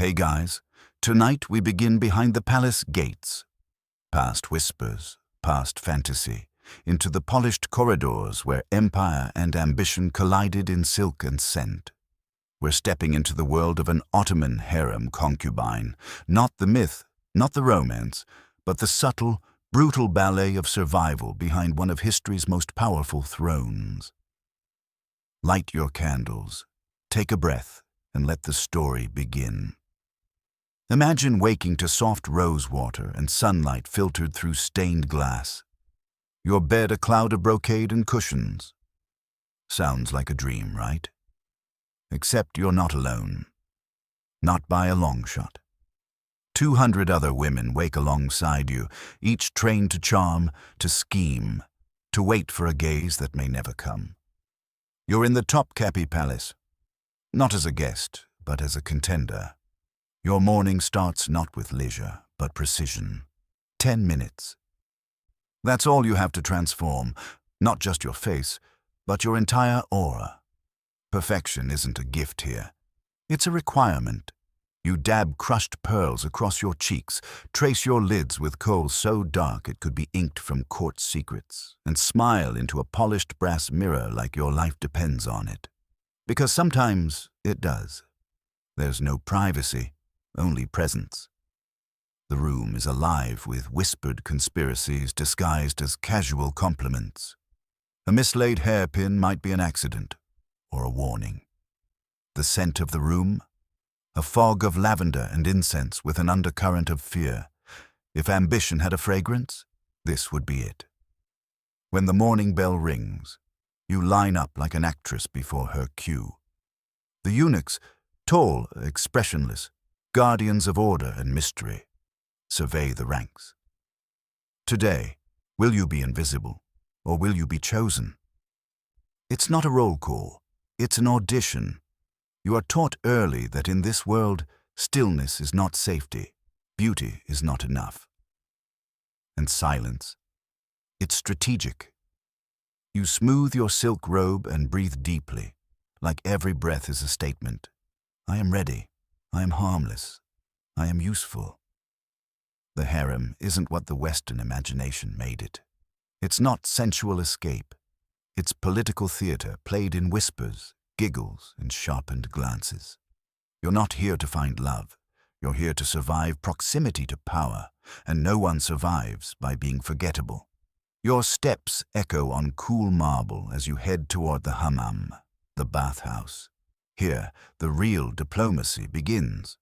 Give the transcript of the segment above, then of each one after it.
Hey guys, tonight we begin behind the palace gates, past whispers, past fantasy, into the polished corridors where empire and ambition collided in silk and scent. We're stepping into the world of an Ottoman harem concubine, not the myth, not the romance, but the subtle, brutal ballet of survival behind one of history's most powerful thrones. Light your candles, take a breath, and let the story begin. Imagine waking to soft rose water and sunlight filtered through stained glass. Your bed a cloud of brocade and cushions. Sounds like a dream, right? Except you're not alone. Not by a long shot. 200 other women wake alongside you, each trained to charm, to scheme, to wait for a gaze that may never come. You're in the Topkapi Palace, not as a guest, but as a contender. Your morning starts not with leisure, but precision. 10 minutes. That's all you have to transform, not just your face, but your entire aura. Perfection isn't a gift here. It's a requirement. You dab crushed pearls across your cheeks, trace your lids with kohl so dark it could be inked from court secrets, and smile into a polished brass mirror like your life depends on it. Because sometimes it does. There's no privacy. Only presence. The room is alive with whispered conspiracies disguised as casual compliments. A mislaid hairpin might be an accident or a warning. The scent of the room? A fog of lavender and incense with an undercurrent of fear. If ambition had a fragrance, this would be it. When the morning bell rings, you line up like an actress before her cue. The eunuchs, tall, expressionless, guardians of order and mystery, survey the ranks. Today, will you be invisible, or will you be chosen? It's not a roll call, it's an audition. You are taught early that in this world, stillness is not safety, beauty is not enough. And silence, it's strategic. You smooth your silk robe and breathe deeply, like every breath is a statement. I am ready. I am harmless. I am useful. The harem isn't what the Western imagination made it. It's not sensual escape. It's political theater played in whispers, giggles, and sharpened glances. You're not here to find love. You're here to survive proximity to power, and no one survives by being forgettable. Your steps echo on cool marble as you head toward the hammam, the bathhouse. Here, the real diplomacy begins.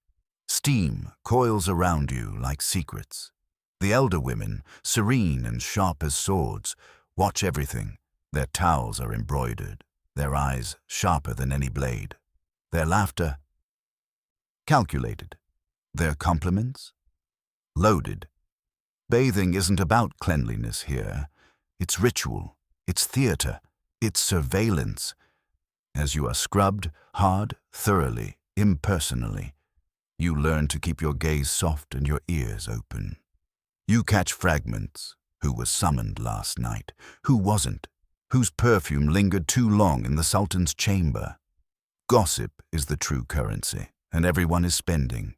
Steam coils around you like secrets. The elder women, serene and sharp as swords, watch everything. Their towels are embroidered, their eyes sharper than any blade. Their laughter, calculated. Their compliments, loaded. Bathing isn't about cleanliness here. It's ritual, it's theater, it's surveillance. As you are scrubbed, hard, thoroughly, impersonally, you learn to keep your gaze soft and your ears open. You catch fragments. Who was summoned last night? Who wasn't? Whose perfume lingered too long in the Sultan's chamber? Gossip is the true currency, and everyone is spending.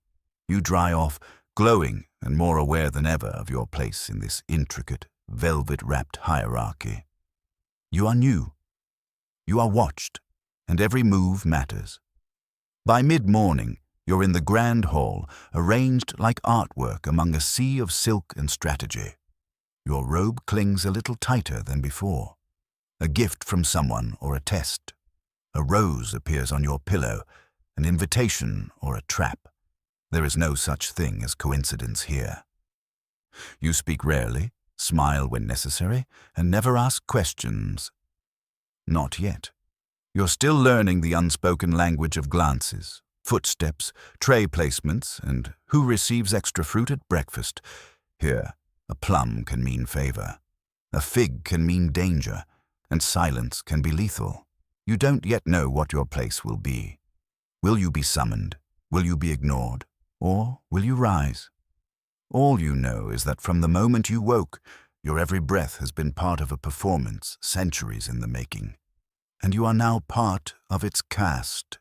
You dry off, glowing and more aware than ever of your place in this intricate, velvet-wrapped hierarchy. You are new. You are watched. And every move matters. By mid-morning, you're in the grand hall, arranged like artwork among a sea of silk and strategy. Your robe clings a little tighter than before. A gift from someone or a test. A rose appears on your pillow, an invitation or a trap. There is no such thing as coincidence here. You speak rarely, smile when necessary, and never ask questions. Not yet. You're still learning the unspoken language of glances, footsteps, tray placements, and who receives extra fruit at breakfast. Here, a plum can mean favor. A fig can mean danger, and silence can be lethal. You don't yet know what your place will be. Will you be summoned? Will you be ignored? Or will you rise? All you know is that from the moment you woke, your every breath has been part of a performance centuries in the making. And you are now part of its cast.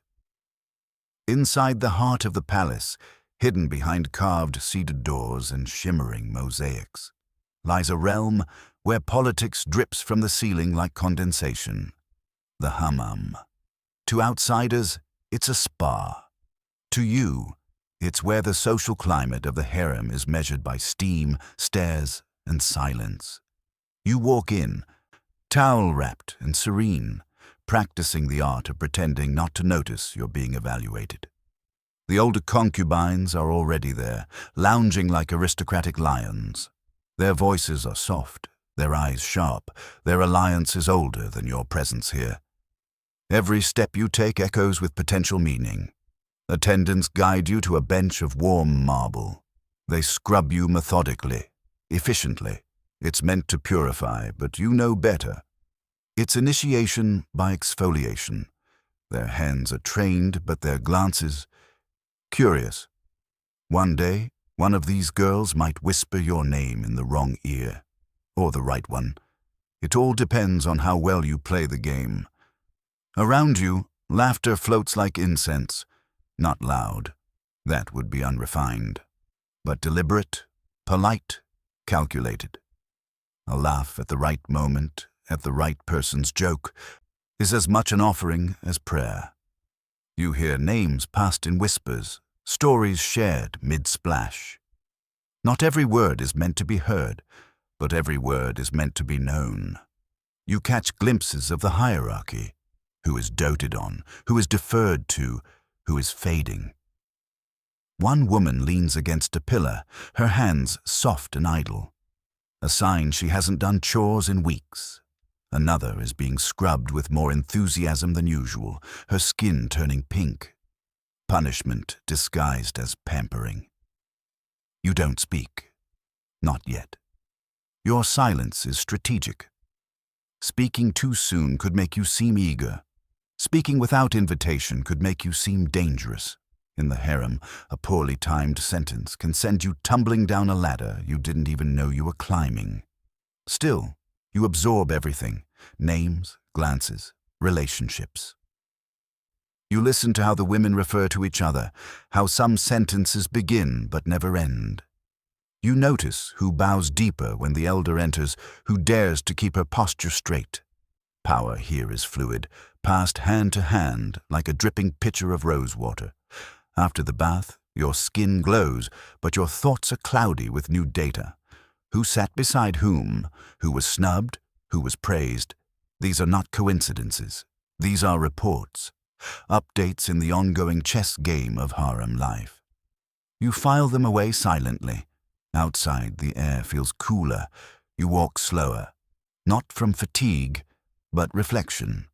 Inside the heart of the palace, hidden behind carved cedar doors and shimmering mosaics, lies a realm where politics drips from the ceiling like condensation. The hammam. To outsiders, it's a spa. To you, it's where the social climate of the harem is measured by steam, stares, and silence. You walk in, towel-wrapped and serene, practicing the art of pretending not to notice you're being evaluated. The older concubines are already there, lounging like aristocratic lions. Their voices are soft, their eyes sharp, their alliance is older than your presence here. Every step you take echoes with potential meaning. Attendants guide you to a bench of warm marble. They scrub you methodically, efficiently. It's meant to purify, but you know better. It's initiation by exfoliation. Their hands are trained, but their glances curious. One day, one of these girls might whisper your name in the wrong ear, or the right one. It all depends on how well you play the game. Around you, laughter floats like incense, not loud. That would be unrefined. But deliberate, polite, calculated. A laugh at the right moment, at the right person's joke, is as much an offering as prayer. You hear names passed in whispers, stories shared mid-splash. Not every word is meant to be heard, but every word is meant to be known. You catch glimpses of the hierarchy, who is doted on, who is deferred to, who is fading. One woman leans against a pillar, her hands soft and idle, a sign she hasn't done chores in weeks. Another is being scrubbed with more enthusiasm than usual, her skin turning pink. Punishment disguised as pampering. You don't speak. Not yet. Your silence is strategic. Speaking too soon could make you seem eager. Speaking without invitation could make you seem dangerous. In the harem, a poorly timed sentence can send you tumbling down a ladder you didn't even know you were climbing. Still, you absorb everything, names, glances, relationships. You listen to how the women refer to each other, how some sentences begin but never end. You notice who bows deeper when the elder enters, who dares to keep her posture straight. Power here is fluid, passed hand to hand like a dripping pitcher of rose water. After the bath, your skin glows, but your thoughts are cloudy with new data. Who sat beside whom? Who was snubbed? Who was praised? These are not coincidences. These are reports. Updates in the ongoing chess game of harem life. You file them away silently. Outside, the air feels cooler. You walk slower. Not from fatigue, but reflection.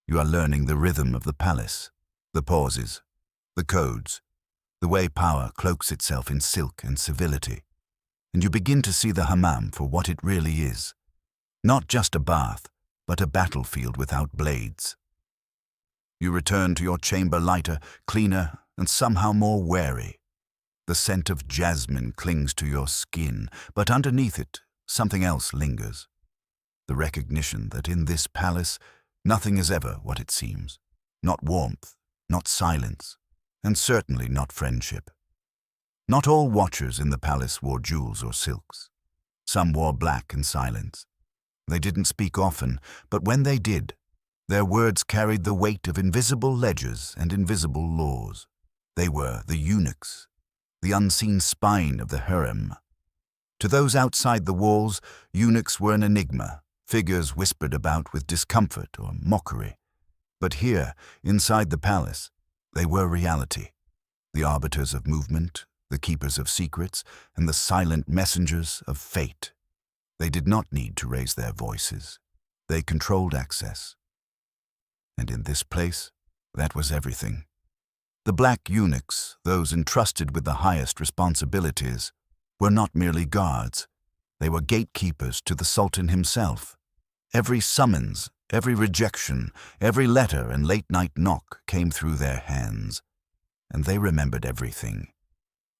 You are learning the rhythm of the palace, the pauses, the codes, the way power cloaks itself in silk and civility. And you begin to see the hammam for what it really is. Not just a bath, but a battlefield without blades. You return to your chamber lighter, cleaner, and somehow more wary. The scent of jasmine clings to your skin, but underneath it, something else lingers. The recognition that in this palace, nothing is ever what it seems. Not warmth, not silence, and certainly not friendship. Not all watchers in the palace wore jewels or silks. Some wore black and silence. They didn't speak often, but when they did, their words carried the weight of invisible ledgers and invisible laws. They were the eunuchs, the unseen spine of the harem. To those outside the walls, eunuchs were an enigma, figures whispered about with discomfort or mockery. But here, inside the palace, they were reality, the arbiters of movement, the keepers of secrets, and the silent messengers of fate. They did not need to raise their voices. They controlled access. And in this place, that was everything. The black eunuchs, those entrusted with the highest responsibilities, were not merely guards. They were gatekeepers to the Sultan himself. Every summons, every rejection, every letter and late-night knock came through their hands. And they remembered everything.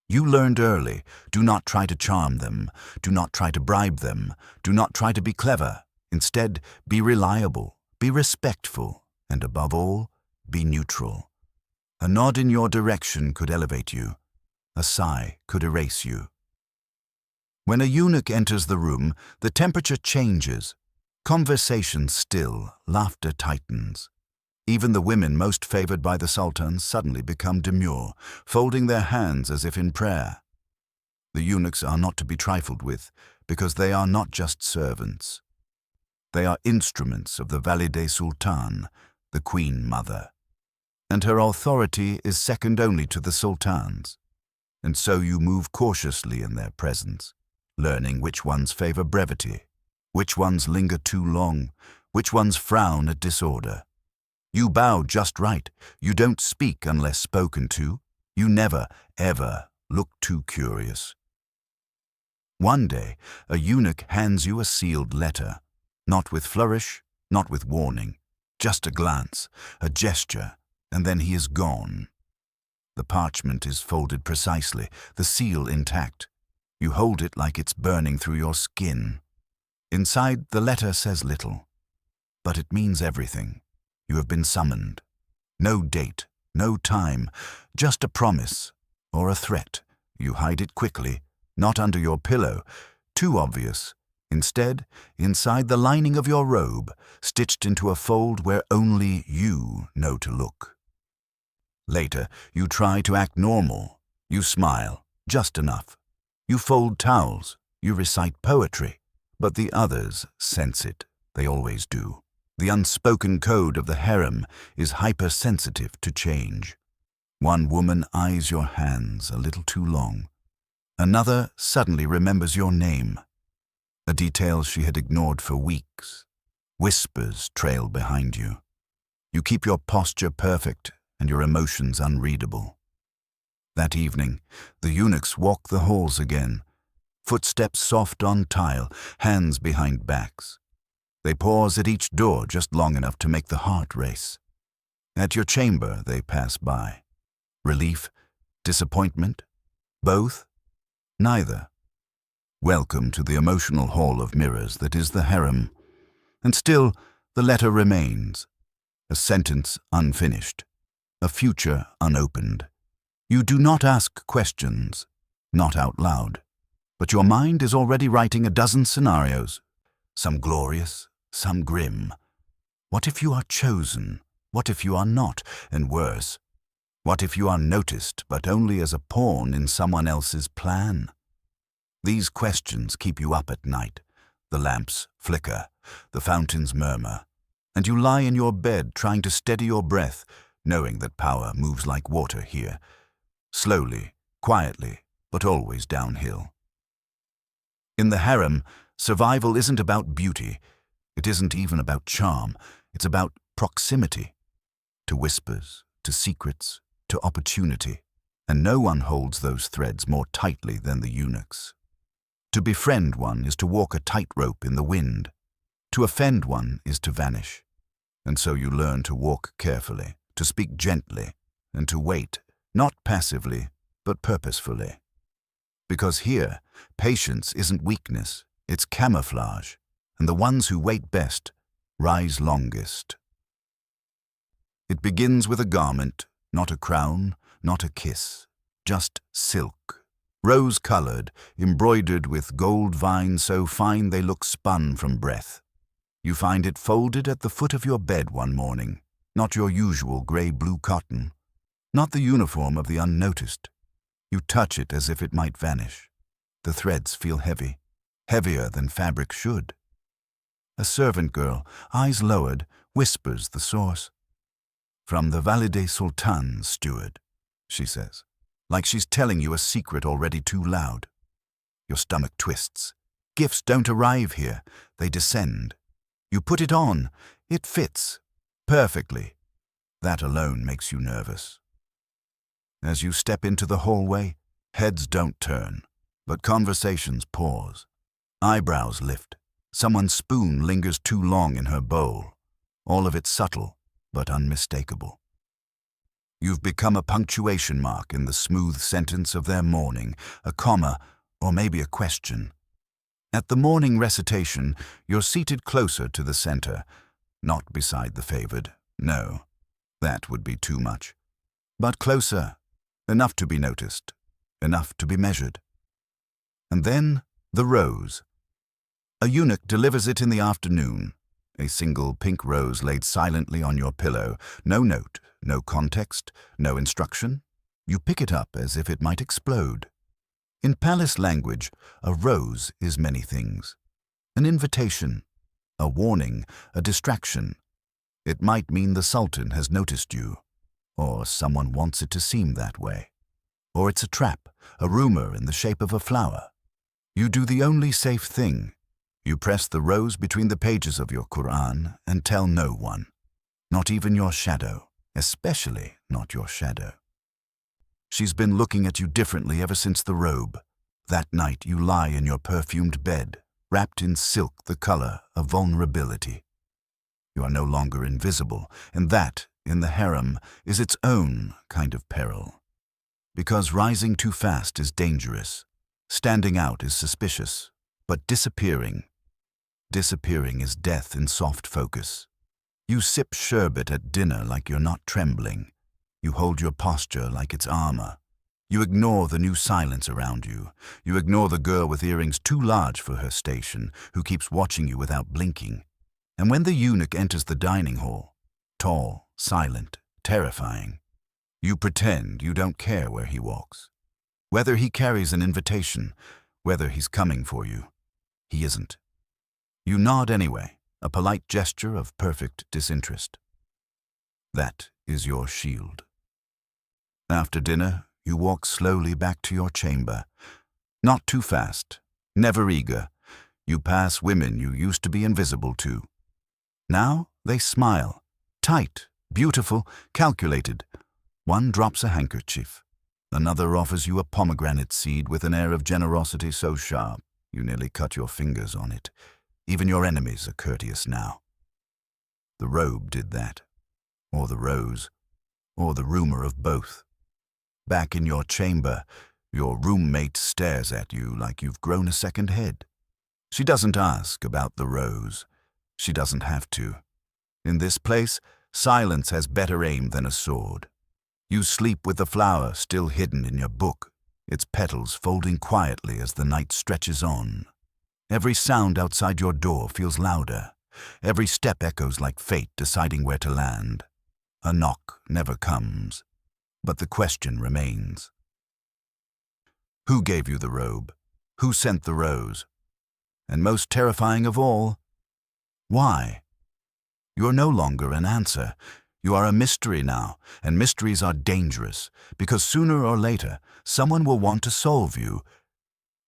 You learned early, do not try to charm them, do not try to bribe them, do not try to be clever. Instead, be reliable, be respectful, and above all, be neutral. A nod in your direction could elevate you. A sigh could erase you. When a eunuch enters the room, the temperature changes. Conversation still, laughter tightens. Even the women most favored by the sultan suddenly become demure, folding their hands as if in prayer. The eunuchs are not to be trifled with, because they are not just servants. They are instruments of the Valide Sultan, the Queen Mother. And her authority is second only to the sultan's. And so you move cautiously in their presence, learning which ones favor brevity, which ones linger too long, which ones frown at disorder. You bow just right. You don't speak unless spoken to. You never, ever look too curious. One day, a eunuch hands you a sealed letter, not with flourish, not with warning, just a glance, a gesture, and then he is gone. The parchment is folded precisely, the seal intact. You hold it like it's burning through your skin. Inside, the letter says little, but it means everything. You have been summoned. No date, no time, just a promise or a threat. You hide it quickly, not under your pillow, too obvious. Instead, inside the lining of your robe, stitched into a fold where only you know to look. Later, you try to act normal. You smile, just enough. You fold towels, you recite poetry, but the others sense it. They always do. The unspoken code of the harem is hypersensitive to change. One woman eyes your hands a little too long. Another suddenly remembers your name, a detail she had ignored for weeks. Whispers trail behind you. You keep your posture perfect and your emotions unreadable. That evening, the eunuchs walk the halls again, footsteps soft on tile, hands behind backs. They pause at each door just long enough to make the heart race. At your chamber, they pass by. Relief? Disappointment? Both? Neither. Welcome to the emotional hall of mirrors that is the harem. And still, the letter remains. A sentence unfinished. A future unopened. You do not ask questions, not out loud. But your mind is already writing a dozen scenarios. Some glorious, some grim. What if you are chosen? What if you are not? And worse, what if you are noticed, but only as a pawn in someone else's plan? These questions keep you up at night. The lamps flicker, the fountains murmur, and you lie in your bed trying to steady your breath, knowing that power moves like water here. Slowly, quietly, but always downhill. In the harem, survival isn't about beauty. It isn't even about charm. It's about proximity. To whispers, to secrets, to opportunity. And no one holds those threads more tightly than the eunuchs. To befriend one is to walk a tightrope in the wind. To offend one is to vanish. And so you learn to walk carefully, to speak gently, and to wait, not passively, but purposefully. Because here, patience isn't weakness, it's camouflage, and the ones who wait best rise longest. It begins with a garment, not a crown, not a kiss, just silk, rose-colored, embroidered with gold vines so fine they look spun from breath. You find it folded at the foot of your bed one morning, not your usual gray-blue cotton, not the uniform of the unnoticed. You touch it as if it might vanish. The threads feel heavy, heavier than fabric should. A servant girl, eyes lowered, whispers the source. "From the Valide Sultan's steward," she says, like she's telling you a secret already too loud. Your stomach twists. Gifts don't arrive here, they descend. You put it on, it fits, perfectly. That alone makes you nervous. As you step into the hallway, heads don't turn, but conversations pause. Eyebrows lift. Someone's spoon lingers too long in her bowl. All of it subtle, but unmistakable. You've become a punctuation mark in the smooth sentence of their morning, a comma, or maybe a question. At the morning recitation, you're seated closer to the center, not beside the favored. No, that would be too much. but closer, enough to be noticed, enough to be measured. And then the rose. A eunuch delivers it in the afternoon, a single pink rose laid silently on your pillow, no note, no context, no instruction. You pick it up as if it might explode. In palace language, a rose is many things. An invitation, a warning, a distraction. It might mean the Sultan has noticed you, or someone wants it to seem that way. Or it's a trap, a rumor in the shape of a flower. You do the only safe thing. You press the rose between the pages of your Quran and tell no one, not even your shadow, especially not your shadow. She's been looking at you differently ever since the robe. That night you lie in your perfumed bed, wrapped in silk the color of vulnerability. You are no longer invisible, and that, in the harem, is its own kind of peril. Because rising too fast is dangerous, standing out is suspicious, but disappearing is death in soft focus. You sip sherbet at dinner like you're not trembling. You hold your posture like it's armor. You ignore the new silence around you. You ignore the girl with earrings too large for her station, who keeps watching you without blinking. And when the eunuch enters the dining hall, tall, silent, terrifying, you pretend you don't care where he walks. Whether he carries an invitation, whether he's coming for you, he isn't. You nod anyway, a polite gesture of perfect disinterest. That is your shield. After dinner, you walk slowly back to your chamber. Not too fast, never eager. You pass women you used to be invisible to. Now they smile, tight, beautiful, calculated. One drops a handkerchief. Another offers you a pomegranate seed with an air of generosity so sharp you nearly cut your fingers on it. Even your enemies are courteous now. The robe did that, or the rose, or the rumor of both. Back in your chamber, your roommate stares at you like you've grown a second head. She doesn't ask about the rose. She doesn't have to. In this place, silence has better aim than a sword. You sleep with the flower still hidden in your book, its petals folding quietly as the night stretches on. Every sound outside your door feels louder. Every step echoes like fate deciding where to land. A knock never comes, but the question remains. Who gave you the robe? Who sent the rose? And most terrifying of all, why? You're no longer an answer. You are a mystery now, and mysteries are dangerous, because sooner or later, someone will want to solve you.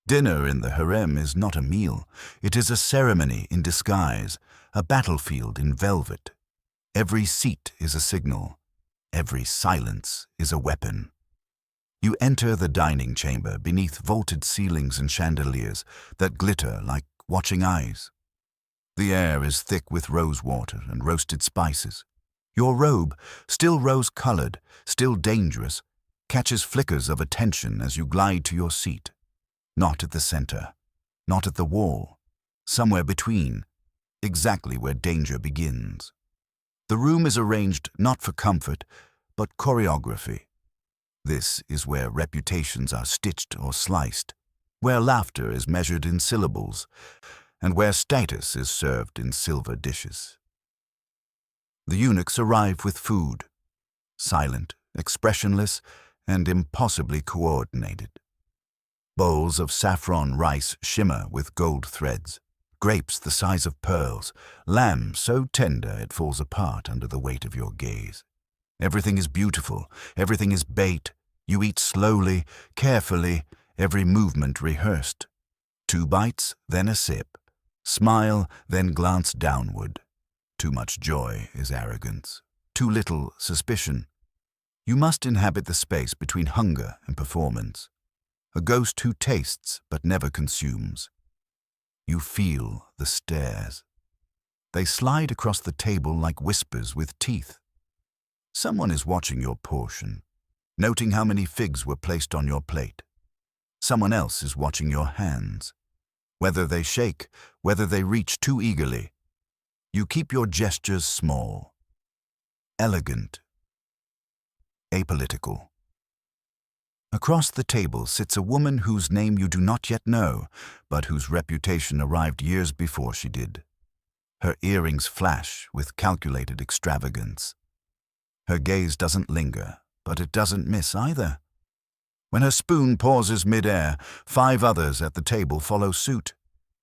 Dinner in the harem is not a meal. It is a ceremony in disguise, a battlefield in velvet. Every seat is a signal. Every silence is a weapon. You enter the dining chamber beneath vaulted ceilings and chandeliers that glitter like watching eyes. The air is thick with rose water and roasted spices. Your robe, still rose-colored, still dangerous, catches flickers of attention as you glide to your seat. Not at the center, not at the wall, somewhere between, exactly where danger begins. The room is arranged not for comfort, but choreography. This is where reputations are stitched or sliced, where laughter is measured in syllables, and where status is served in silver dishes. The eunuchs arrive with food, silent, expressionless, and impossibly coordinated. Bowls of saffron rice shimmer with gold threads, grapes the size of pearls, lamb so tender it falls apart under the weight of your gaze. Everything is beautiful, everything is bait. You eat slowly, carefully, every movement rehearsed. 2 bites, then a sip. Smile, then glance downward. Too much joy is arrogance. Too little suspicion. You must inhabit the space between hunger and performance. A ghost who tastes but never consumes. You feel the stares. They slide across the table like whispers with teeth. Someone is watching your portion, noting how many figs were placed on your plate. Someone else is watching your hands. Whether they shake, whether they reach too eagerly. You keep your gestures small, elegant, apolitical. Across the table sits a woman whose name you do not yet know, but whose reputation arrived years before she did. Her earrings flash with calculated extravagance. Her gaze doesn't linger, but it doesn't miss either. When her spoon pauses mid-air, 5 others at the table follow suit.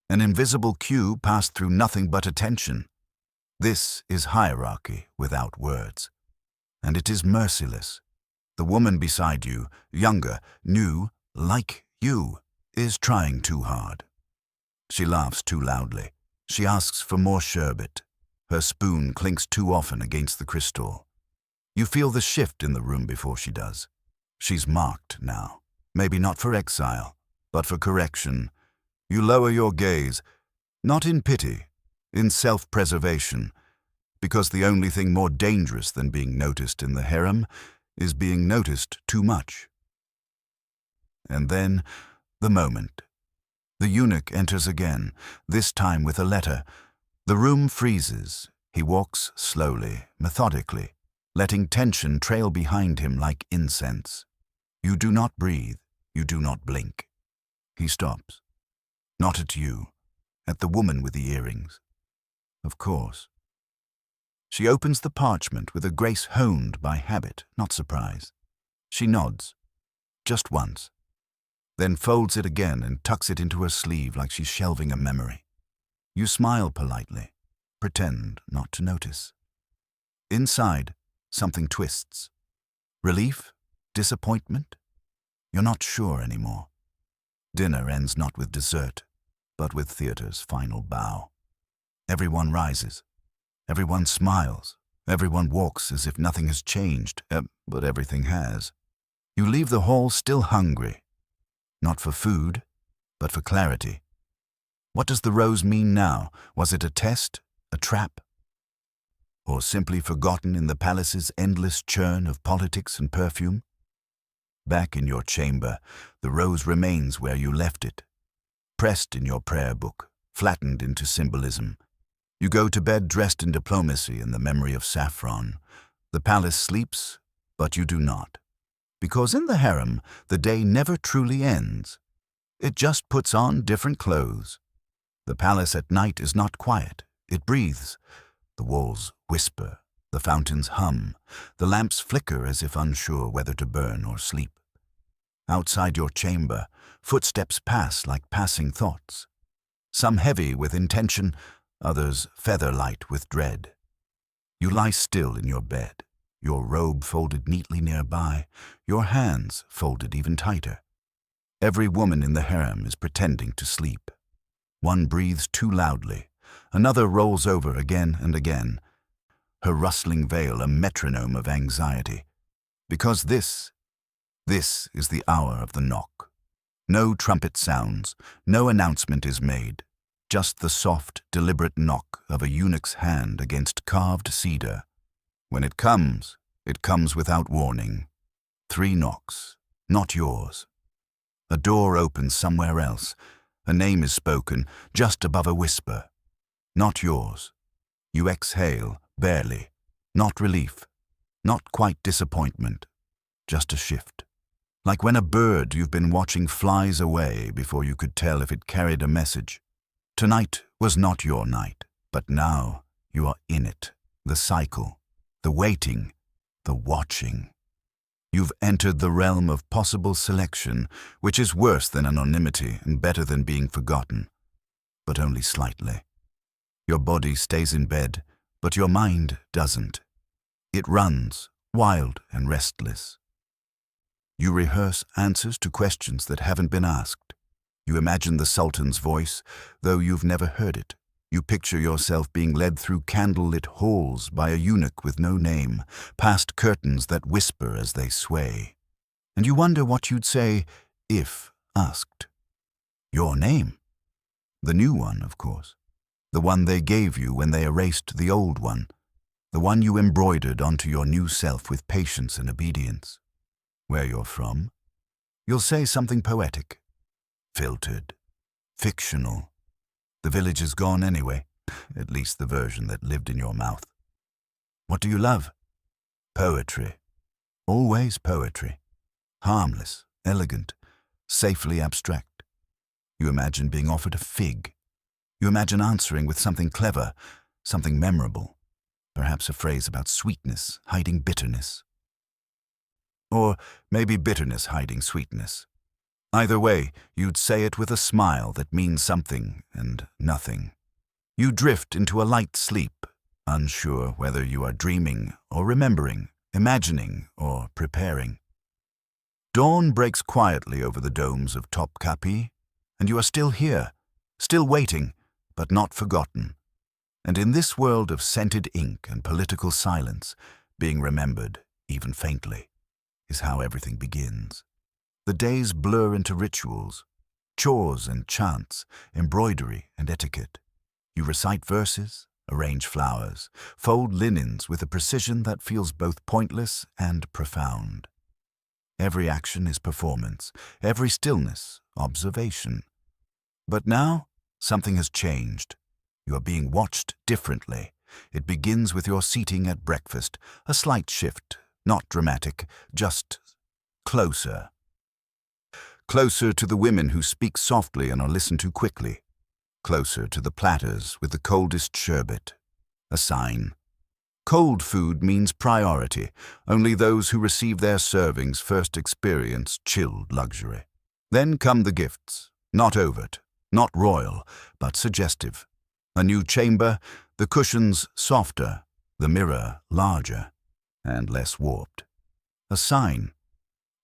An invisible cue passed through nothing but attention. This is hierarchy without words. And it is merciless. The woman beside you, younger, new, like you, is trying too hard. She laughs too loudly. She asks for more sherbet. Her spoon clinks too often against the crystal. You feel the shift in the room before she does. She's marked now. Maybe not for exile, but for correction. You lower your gaze, not in pity, in self-preservation, because the only thing more dangerous than being noticed in the harem is being noticed too much. And then, the moment. The eunuch enters again, this time with a letter. The room freezes. He walks slowly, methodically, letting tension trail behind him like incense. You do not breathe. You do not blink. He stops. Not at you. At the woman with the earrings. Of course. She opens the parchment with a grace honed by habit, not surprise. She nods. Just once. Then folds it again and tucks it into her sleeve like she's shelving a memory. You smile politely. Pretend not to notice. Inside, something twists. Relief? Disappointment? You're not sure anymore. Dinner ends not with dessert, but with theater's final bow. Everyone rises. Everyone smiles. Everyone walks as if nothing has changed, but everything has. You leave the hall still hungry. Not for food, but for clarity. What does the rose mean now? Was it a test? A trap? Or simply forgotten in the palace's endless churn of politics and perfume? Back in your chamber, the rose remains where you left it. Pressed in your prayer book, flattened into symbolism. You go to bed dressed in diplomacy and the memory of saffron. The palace sleeps, but you do not. Because in the harem, the day never truly ends. It just puts on different clothes. The palace at night is not quiet. It breathes. The walls whisper. The fountains hum. The lamps flicker as if unsure whether to burn or sleep. Outside your chamber, footsteps pass like passing thoughts. Some heavy with intention, others feather-light with dread. You lie still in your bed, your robe folded neatly nearby, your hands folded even tighter. Every woman in the harem is pretending to sleep. One breathes too loudly. Another rolls over again and again, her rustling veil a metronome of anxiety. Because this is the hour of the knock. No trumpet sounds, no announcement is made, just the soft, deliberate knock of a eunuch's hand against carved cedar. When it comes without warning. 3 knocks, not yours. A door opens somewhere else. A name is spoken, just above a whisper. Not yours. You exhale, barely. Not relief. Not quite disappointment. Just a shift. Like when a bird you've been watching flies away before you could tell if it carried a message. Tonight was not your night, but now you are in it. The cycle, the waiting, the watching. You've entered the realm of possible selection, which is worse than anonymity and better than being forgotten, but only slightly. Your body stays in bed, but your mind doesn't. It runs, wild and restless. You rehearse answers to questions that haven't been asked. You imagine the Sultan's voice, though you've never heard it. You picture yourself being led through candlelit halls by a eunuch with no name, past curtains that whisper as they sway. And you wonder what you'd say if asked. Your name. The new one, of course. The one they gave you when they erased the old one. The one you embroidered onto your new self with patience and obedience. Where you're from. You'll say something poetic. Filtered. Fictional. The village is gone anyway, at least the version that lived in your mouth. What do you love? Poetry. Always poetry. Harmless, elegant, safely abstract. You imagine being offered a fig. You imagine answering with something clever, something memorable. Perhaps a phrase about sweetness hiding bitterness. Or maybe bitterness hiding sweetness. Either way, you'd say it with a smile that means something and nothing. You drift into a light sleep, unsure whether you are dreaming or remembering, imagining or preparing. Dawn breaks quietly over the domes of Topkapi, and you are still here, still waiting, but not forgotten. And in this world of scented ink and political silence, being remembered, even faintly, is how everything begins. The days blur into rituals, chores and chants, embroidery and etiquette. You recite verses, arrange flowers, fold linens with a precision that feels both pointless and profound. Every action is performance, every stillness, observation. But now, something has changed. You are being watched differently. It begins with your seating at breakfast, a slight shift, not dramatic, just closer. Closer to the women who speak softly and are listened to quickly. Closer to the platters with the coldest sherbet. A sign. Cold food means priority. Only those who receive their servings first experience chilled luxury. Then come the gifts, not overt, not royal, but suggestive. A new chamber, the cushions softer, the mirror larger, and less warped. A sign.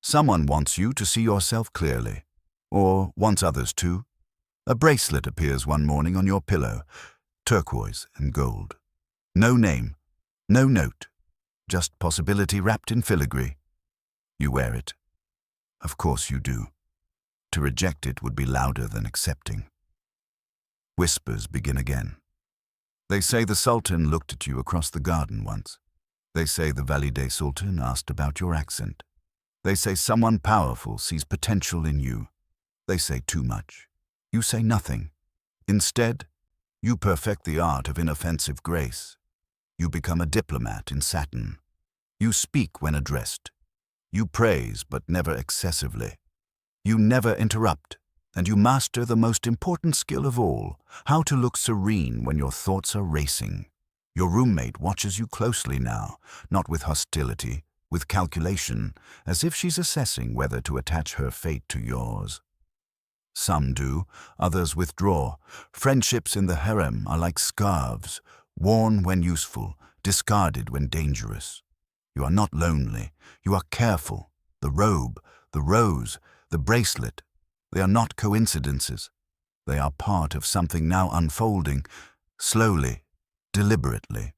Someone wants you to see yourself clearly, or wants others to. A bracelet appears one morning on your pillow, turquoise and gold. No name, no note, just possibility wrapped in filigree. You wear it. Of course you do. To reject it would be louder than accepting. Whispers begin again. They say the Sultan looked at you across the garden once. They say the Valide Sultan asked about your accent. They say someone powerful sees potential in you. They say too much. You say nothing. Instead, you perfect the art of inoffensive grace. You become a diplomat in satin. You speak when addressed. You praise, but never excessively. You never interrupt, and you master the most important skill of all, how to look serene when your thoughts are racing. Your roommate watches you closely now, not with hostility, with calculation, as if she's assessing whether to attach her fate to yours. Some do, others withdraw. Friendships in the harem are like scarves, worn when useful, discarded when dangerous. You are not lonely, you are careful. The robe, the rose, the bracelet, they are not coincidences. They are part of something now unfolding, slowly, deliberately.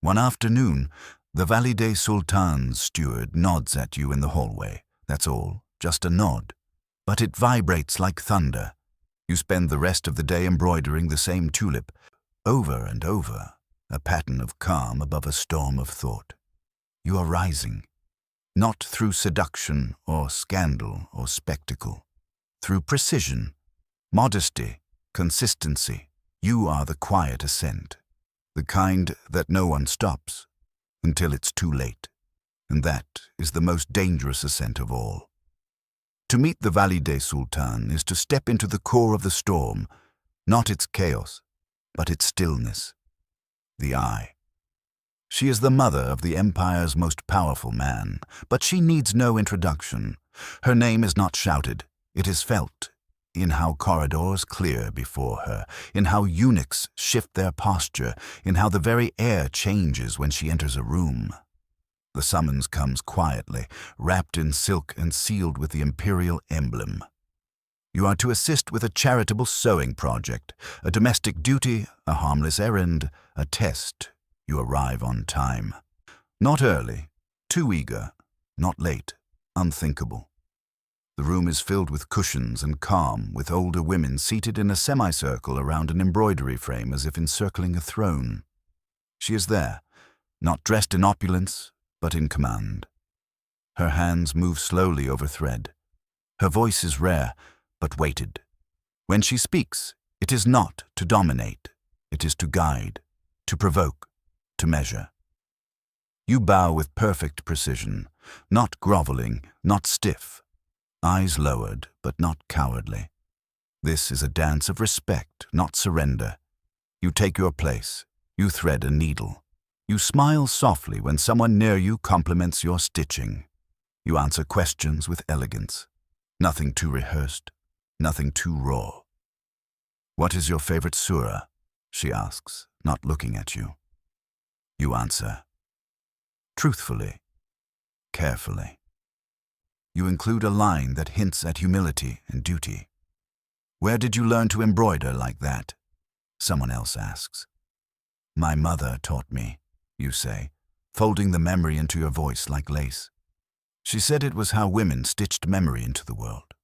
One afternoon, the Valide Sultan's steward nods at you in the hallway. That's all, just a nod. But it vibrates like thunder. You spend the rest of the day embroidering the same tulip, over and over, a pattern of calm above a storm of thought. You are rising, not through seduction or scandal or spectacle, through precision, modesty, consistency. You are the quiet ascent, the kind that no one stops until it's too late, and that is the most dangerous ascent of all. To meet the Valide Sultan is to step into the core of the storm, not its chaos, but its stillness, the eye. She is the mother of the empire's most powerful man, but she needs no introduction. Her name is not shouted, it is felt, in how corridors clear before her, in how eunuchs shift their posture, in how the very air changes when she enters a room. The summons comes quietly, wrapped in silk and sealed with the imperial emblem. You are to assist with a charitable sewing project, a domestic duty, a harmless errand, a test. You arrive on time. Not early, too eager, not late, unthinkable. The room is filled with cushions and calm, with older women seated in a semicircle around an embroidery frame as if encircling a throne. She is there, not dressed in opulence, but in command. Her hands move slowly over thread. Her voice is rare, but weighted. When she speaks, it is not to dominate. It is to guide, to provoke, to measure. You bow with perfect precision, not groveling, not stiff. Eyes lowered, but not cowardly. This is a dance of respect, not surrender. You take your place. You thread a needle. You smile softly when someone near you compliments your stitching. You answer questions with elegance. Nothing too rehearsed, nothing too raw. "What is your favorite surah?" she asks, not looking at you. You answer, truthfully, carefully. You include a line that hints at humility and duty. "Where did you learn to embroider like that?" someone else asks. "My mother taught me," you say, folding the memory into your voice like lace. "She said it was how women stitched memory into the world."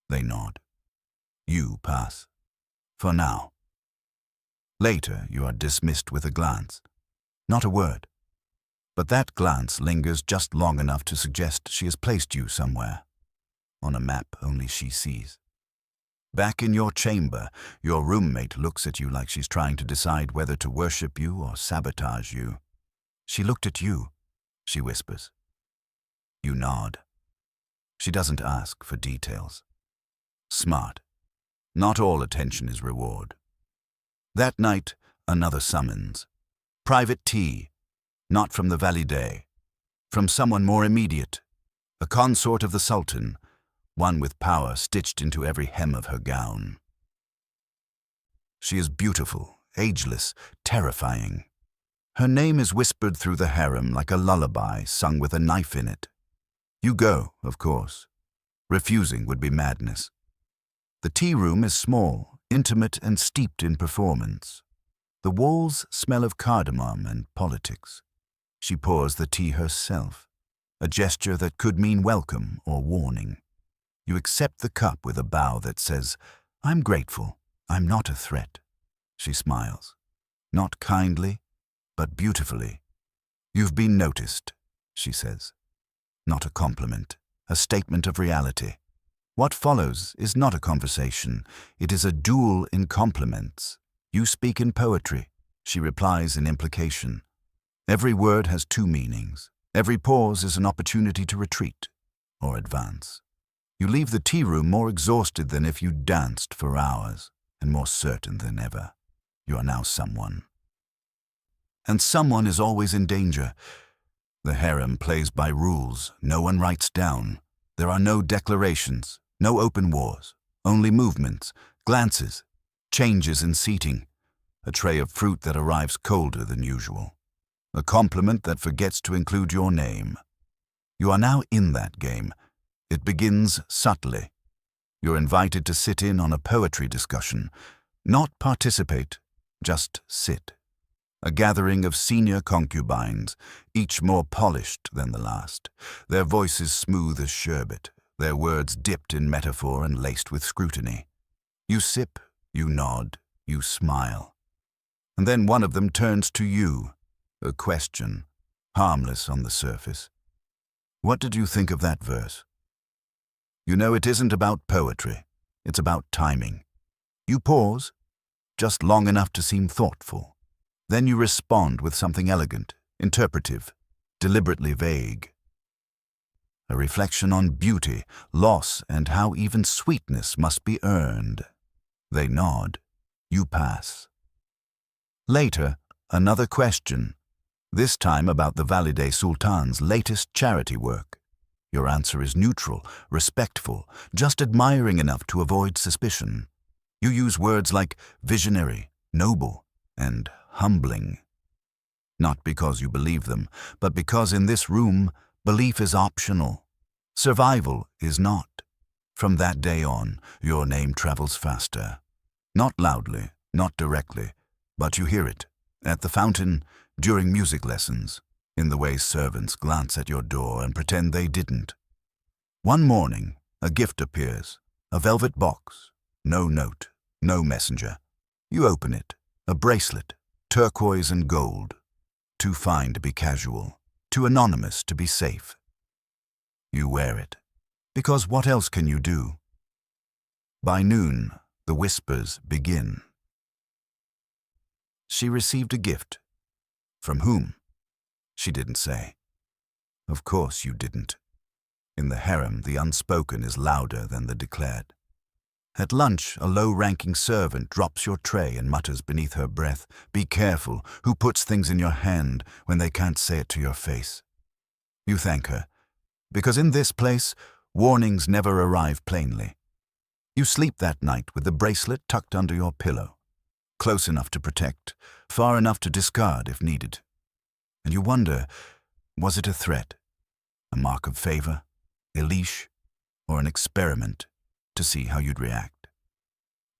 They nod. You pass. For now. Later, you are dismissed with a glance. Not a word. But that glance lingers just long enough to suggest she has placed you somewhere. On a map only she sees. Back in your chamber, your roommate looks at you like she's trying to decide whether to worship you or sabotage you. "She looked at you," she whispers. You nod. She doesn't ask for details. Smart. Not all attention is reward. That night, another summons. Private tea. Not from the valide. From someone more immediate. A consort of the Sultan. One with power stitched into every hem of her gown. She is beautiful, ageless, terrifying. Her name is whispered through the harem like a lullaby sung with a knife in it. You go, of course. Refusing would be madness. The tea room is small, intimate, and steeped in performance. The walls smell of cardamom and politics. She pours the tea herself, a gesture that could mean welcome or warning. You accept the cup with a bow that says, "I'm grateful, I'm not a threat." She smiles. Not kindly, but beautifully. "You've been noticed," she says. Not a compliment, a statement of reality. What follows is not a conversation, it is a duel in compliments. You speak in poetry, she replies in implication. Every word has two meanings. Every pause is an opportunity to retreat or advance. You leave the tea room more exhausted than if you danced for hours, and more certain than ever. You are now someone. And someone is always in danger. The harem plays by rules no one writes down. There are no declarations, no open wars, only movements, glances, changes in seating, a tray of fruit that arrives colder than usual, a compliment that forgets to include your name. You are now in that game. It begins subtly. You're invited to sit in on a poetry discussion, not participate, just sit. A gathering of senior concubines, each more polished than the last, their voices smooth as sherbet, their words dipped in metaphor and laced with scrutiny. You sip, you nod, you smile. And then one of them turns to you, a question, harmless on the surface. "What did you think of that verse?" You know it isn't about poetry, it's about timing. You pause, just long enough to seem thoughtful. Then you respond with something elegant, interpretive, deliberately vague. A reflection on beauty, loss, and how even sweetness must be earned. They nod. You pass. Later, another question, this time about the Valide Sultan's latest charity work. Your answer is neutral, respectful, just admiring enough to avoid suspicion. You use words like visionary, noble, and humbling. Not because you believe them, but because in this room, belief is optional. Survival is not. From that day on, your name travels faster. Not loudly, not directly, but you hear it. At the fountain, during music lessons, in the way servants glance at your door and pretend they didn't. One morning, a gift appears, a velvet box, no note, no messenger. You open it, a bracelet, turquoise and gold, too fine to be casual, too anonymous to be safe. You wear it, because what else can you do? By noon, the whispers begin. She received a gift. From whom? She didn't say. Of course you didn't. In the harem, the unspoken is louder than the declared. At lunch, a low-ranking servant drops your tray and mutters beneath her breath, "Be careful, who puts things in your hand when they can't say it to your face?" You thank her, because in this place, warnings never arrive plainly. You sleep that night with the bracelet tucked under your pillow, close enough to protect, far enough to discard if needed. And you wonder, was it a threat, a mark of favor, a leash, or an experiment to see how you'd react?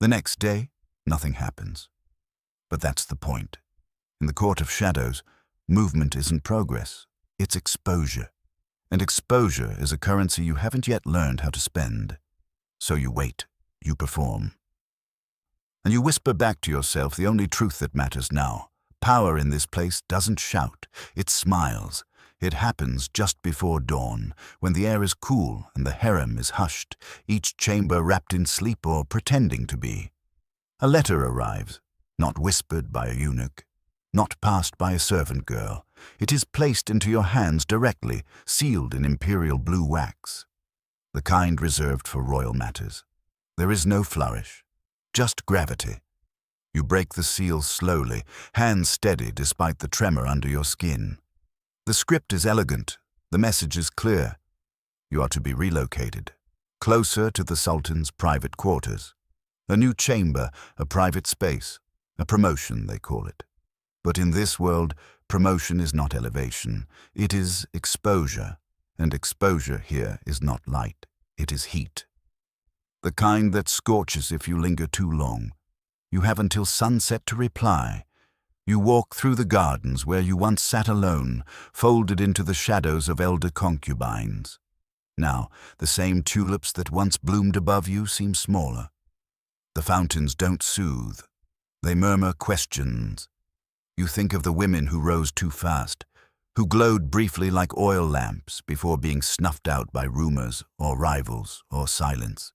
The next day, nothing happens. But that's the point. In the court of shadows, movement isn't progress, it's exposure. And exposure is a currency you haven't yet learned how to spend. So you wait, you perform. And you whisper back to yourself the only truth that matters now. Power in this place doesn't shout, it smiles. It happens just before dawn, when the air is cool and the harem is hushed, each chamber wrapped in sleep or pretending to be. A letter arrives, not whispered by a eunuch, not passed by a servant girl. It is placed into your hands directly, sealed in imperial blue wax. The kind reserved for royal matters. There is no flourish, just gravity. You break the seal slowly, hands steady despite the tremor under your skin. The script is elegant, the message is clear. You are to be relocated, closer to the Sultan's private quarters. A new chamber, a private space, a promotion they call it. But in this world, promotion is not elevation, it is exposure. And exposure here is not light, it is heat. The kind that scorches if you linger too long. You have until sunset to reply. You walk through the gardens where you once sat alone, folded into the shadows of elder concubines. Now, the same tulips that once bloomed above you seem smaller. The fountains don't soothe. They murmur questions. You think of the women who rose too fast, who glowed briefly like oil lamps before being snuffed out by rumors or rivals or silence.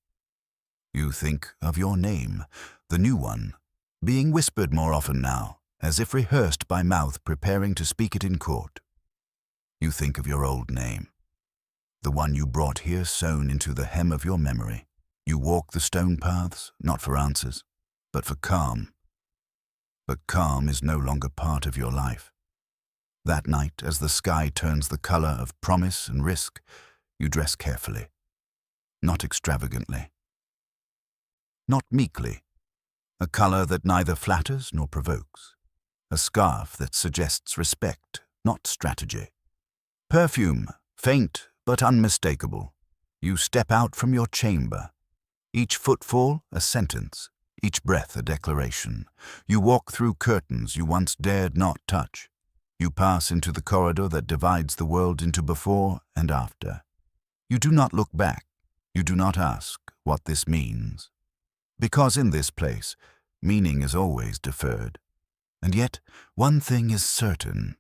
You think of your name, the new one, being whispered more often now, as if rehearsed by mouth preparing to speak it in court. You think of your old name, the one you brought here sewn into the hem of your memory. You walk the stone paths, not for answers, but for calm. But calm is no longer part of your life. That night, as the sky turns the color of promise and risk, you dress carefully, not extravagantly, not meekly, a color that neither flatters nor provokes, a scarf that suggests respect, not strategy. Perfume, faint but unmistakable. You step out from your chamber, each footfall a sentence, each breath a declaration. You walk through curtains you once dared not touch. You pass into the corridor that divides the world into before and after. You do not look back. You do not ask what this means. Because in this place, meaning is always deferred. And yet, one thing is certain.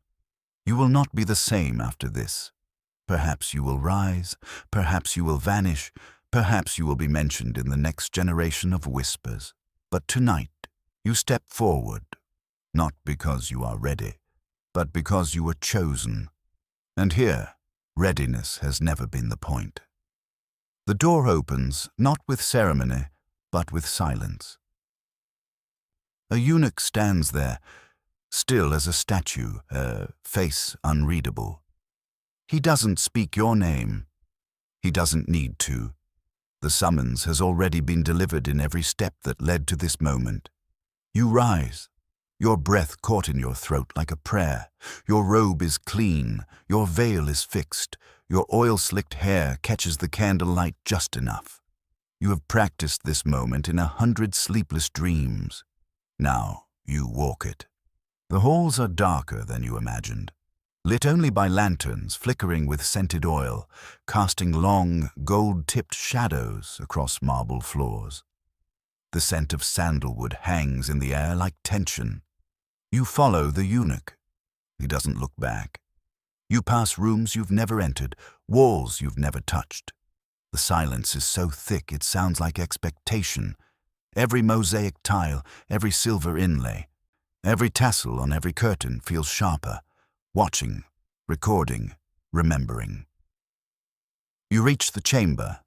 You will not be the same after this. Perhaps you will rise, perhaps you will vanish, perhaps you will be mentioned in the next generation of whispers. But tonight, you step forward, not because you are ready, but because you were chosen. And here, readiness has never been the point. The door opens, not with ceremony, but with silence. A eunuch stands there, still as a statue, a face unreadable. He doesn't speak your name. He doesn't need to. The summons has already been delivered in every step that led to this moment. You rise, your breath caught in your throat like a prayer. Your robe is clean, your veil is fixed, your oil-slicked hair catches the candlelight just enough. You have practiced this moment in 100 sleepless dreams. Now you walk it. The halls are darker than you imagined, lit only by lanterns flickering with scented oil, casting long, gold-tipped shadows across marble floors. The scent of sandalwood hangs in the air like tension. You follow the eunuch. He doesn't look back. You pass rooms you've never entered, walls you've never touched. The silence is so thick it sounds like expectation. Every mosaic tile, every silver inlay, every tassel on every curtain feels sharper, watching, recording, remembering. You reach the chamber.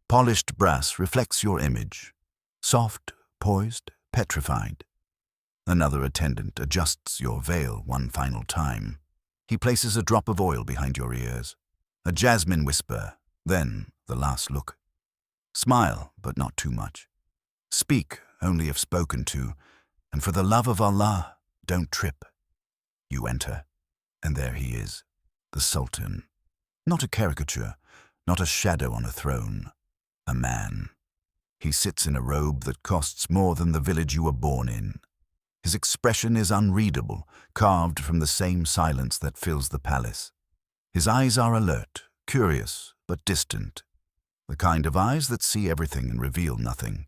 Polished brass reflects your image. Soft, poised, petrified. Another attendant adjusts your veil one final time. He places a drop of oil behind your ears. A jasmine whisper, then the last look. Smile, but not too much. Speak only if spoken to, and for the love of Allah, don't trip. You enter, and there he is, the Sultan. Not a caricature, not a shadow on a throne. A man. He sits in a robe that costs more than the village you were born in. His expression is unreadable, carved from the same silence that fills the palace. His eyes are alert, curious, but distant. The kind of eyes that see everything and reveal nothing.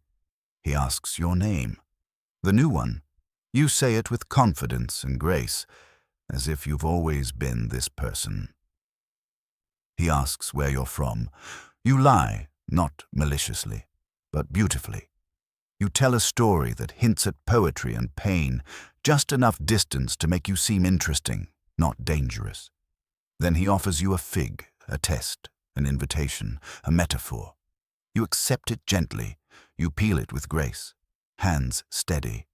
He asks your name. The new one. You say it with confidence and grace, as if you've always been this person. He asks where you're from. You lie, not maliciously, but beautifully. You tell a story that hints at poetry and pain, just enough distance to make you seem interesting, not dangerous. Then he offers you a fig, a test, an invitation, a metaphor. You accept it gently. You peel it with grace. Hands steady.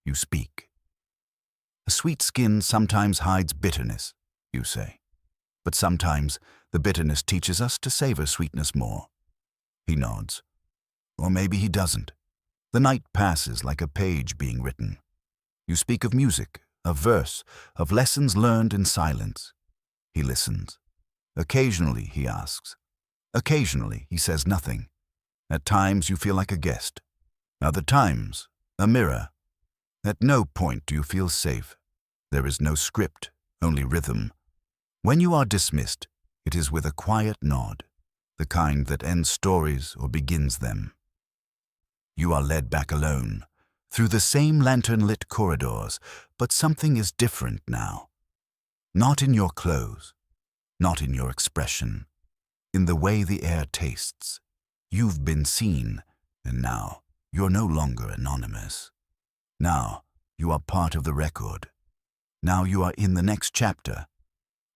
You speak. A sweet skin sometimes hides bitterness, you say. But sometimes the bitterness teaches us to savor sweetness more. He nods. Or maybe he doesn't. The night passes like a page being written. You speak of music, of verse, of lessons learned in silence. He listens. Occasionally, he asks. Occasionally, he says nothing. At times, you feel like a guest. Other times, a mirror. At no point do you feel safe. There is no script, only rhythm. When you are dismissed, it is with a quiet nod, the kind that ends stories or begins them. You are led back alone, through the same lantern-lit corridors, but something is different now. Not in your clothes, not in your expression, in the way the air tastes. You've been seen, and now you're no longer anonymous. Now you are part of the record. Now you are in the next chapter.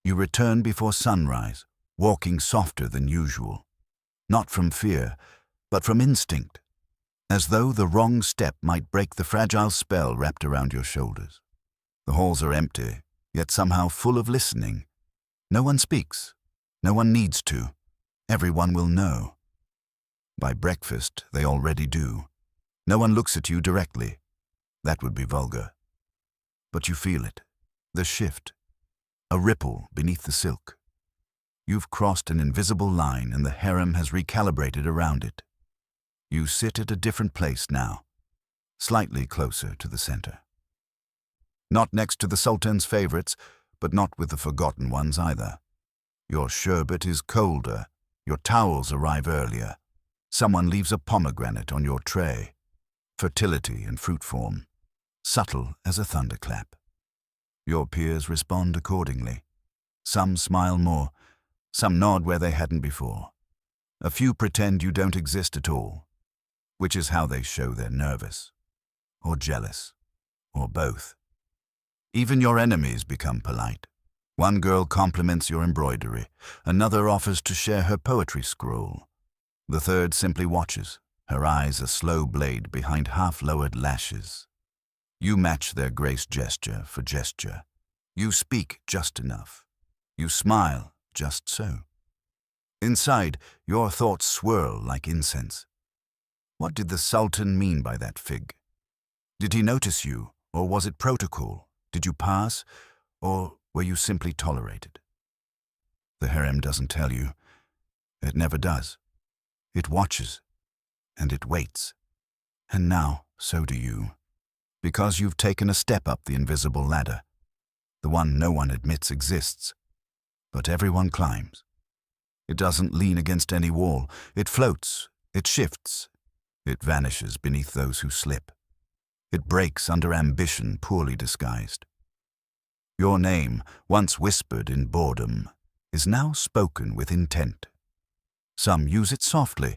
You return before sunrise, walking softer than usual. Not from fear, but from instinct, as though the wrong step might break the fragile spell wrapped around your shoulders. The halls are empty, yet somehow full of listening. No one speaks. No one needs to. Everyone will know. By breakfast, they already do. No one looks at you directly. That would be vulgar. But you feel it. The shift. A ripple beneath the silk. You've crossed an invisible line and the harem has recalibrated around it. You sit at a different place now, slightly closer to the center. Not next to the Sultan's favorites, but not with the forgotten ones either. Your sherbet is colder, your towels arrive earlier. Someone leaves a pomegranate on your tray. Fertility in fruit form, subtle as a thunderclap. Your peers respond accordingly. Some smile more, some nod where they hadn't before. A few pretend you don't exist at all, which is how they show they're nervous, or jealous, or both. Even your enemies become polite. One girl compliments your embroidery, another offers to share her poetry scroll. The third simply watches, her eyes a slow blade behind half-lowered lashes. You match their grace gesture for gesture. You speak just enough. You smile just so. Inside, your thoughts swirl like incense. What did the Sultan mean by that fig? Did he notice you, or was it protocol? Did you pass, or were you simply tolerated? The harem doesn't tell you. It never does. It watches, and it waits. And now, so do you. Because you've taken a step up the invisible ladder, the one no one admits exists, but everyone climbs. It doesn't lean against any wall. It floats, it shifts, it vanishes beneath those who slip. It breaks under ambition poorly disguised. Your name, once whispered in boredom, is now spoken with intent. Some use it softly,